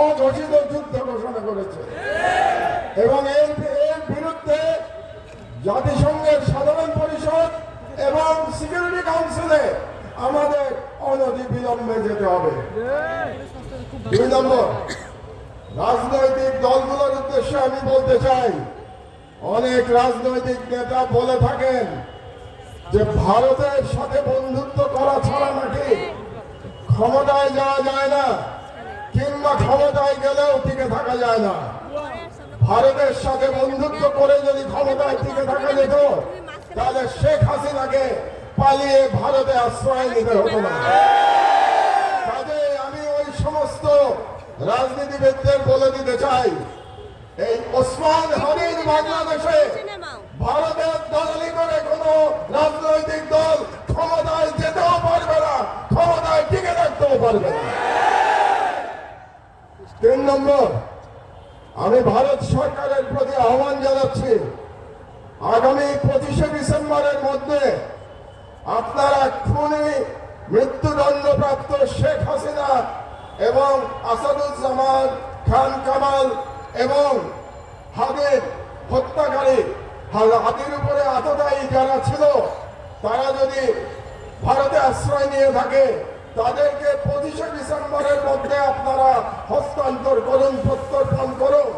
অঘোষিত যুদ্ধ ঘোষণা করেছে এবং এর বিরুদ্ধে জাতিসংঘের সাধারণ পরিষদ এবং সিকিউরিটি কাউন্সিলে আমাদের অনতিবিলম্বে যেতে হবে। 2 নম্বর, রাজনৈতিক দলগুলোর উদ্দেশ্যে আমি বলতে চাই, অনেক রাজনৈতিক নেতা বলে থাকেন যে ভারতের সাথে বন্ধুত্ব করা ছাড়া নাকি ক্ষমতায় যাওয়া যায় না, কিংবা ক্ষমতায় গেলেও টিকে থাকা যায় না। ভারতের সাথে বন্ধুত্ব করে যদি ক্ষমতায় টিকে থাকা যেত, তাহলে শেখ হাসিনাকে পালিয়ে ভারতে আশ্রয় নিতে হতো না। কাজে আমি ওই সমস্ত রাজনীতিবিদদের বলে দিতে চাই, এই ওসমান হানির বাংলাদেশে ভারতের দলালি করে কোন রাজনৈতিক দল ক্ষমতায় যেতেও পারবে না, ক্ষমতায় টিকে থাকতেও পারবে না। 3 নম্বর, আমি ভারত সরকারের প্রতি আহ্বান জানাচ্ছি, আগামী 25শে ডিসেম্বরের মধ্যে আপনারা খুনি মৃত্যুদণ্ডপ্রাপ্ত শেখ হাসিনা এবং আসাদুজ্জামান খান কামাল এবং হাদির হত্যাকারী হাদির উপরে আততায়ী যারা ছিল, তারা যদি ভারতে আশ্রয় নিয়ে থাকে, তাদেরকে 25শে ডিসেম্বরের মধ্যে আপনারা হস্তান্তর করুন, প্রত্যর্পণ করুন।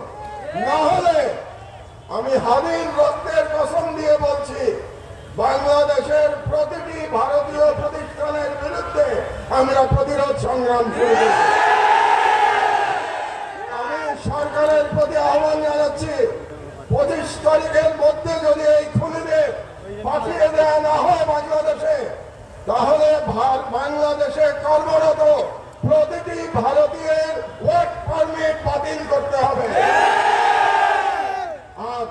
না হলে আমি হাদির রক্তের কসম দিয়ে বলছি, বাংলাদেশের প্রতিটি ভারতীয় প্রতিষ্ঠানের বিরুদ্ধে আমরা প্রতিরোধ সংগ্রাম করব। আমি সরকারের প্রতি আহ্বান জানাচ্ছি, 25 তারিখের মধ্যে যদি এই খুনিদের পাঠিয়ে দেওয়া না হয় বাংলাদেশে, তাহলে বাংলাদেশে কর্মরত প্রতিটি ভারতীয়ের ওয়ার্ক পারমিট বাতিল করতে হবে। আর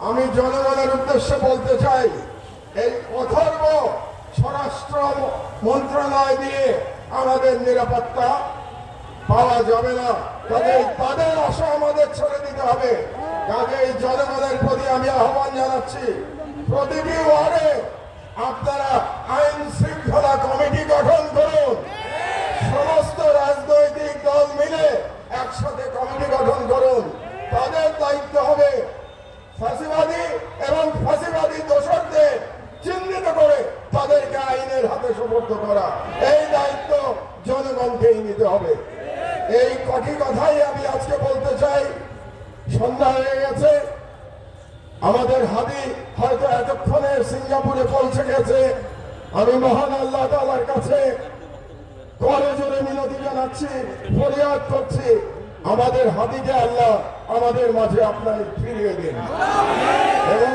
আমি জনগণের উদ্দেশ্যে বলতে চাই, এই অথর্ব স্বরাষ্ট্র মন্ত্রণালয় দিয়ে আমাদের নিরাপত্তা পাওয়া যাবে না, তাদের আশা আমাদের ছেড়ে দিতে হবে। কাজেই জনগণের প্রতি আমি আহ্বান জানাচ্ছি, প্রতিটি ওয়ার্ডে আপনারা আইন শৃঙ্খলা কমিটি গঠন করুন, সমস্ত রাজনৈতিক দল মিলে একসাথে কমিটি গঠন করুন। তাদের দায়িত্ব হবে ফাঁসিবাদী এবং ফাঁসিবাদী দোষরদের চিহ্নিত করে তাদেরকে আইনের হাতে সোপর্দ করা। এই দায়িত্ব জনগণকেই নিতে হবে। এই কটি কথাই আমি আজকে বলতে চাই। সন্ধ্যা হয়ে গেছে, আমাদের হাদি হয়তো এতক্ষণে সিঙ্গাপুরে পৌঁছে গেছে। আমি মহান আল্লাহ তাআলার কাছে করে জোরে মিনতি জানাচ্ছি, ফরিয়াদ করছি, আমাদের হাদিকে আল্লাহ আমাদের মাঝে আপনার ফিরিয়ে দিন এবং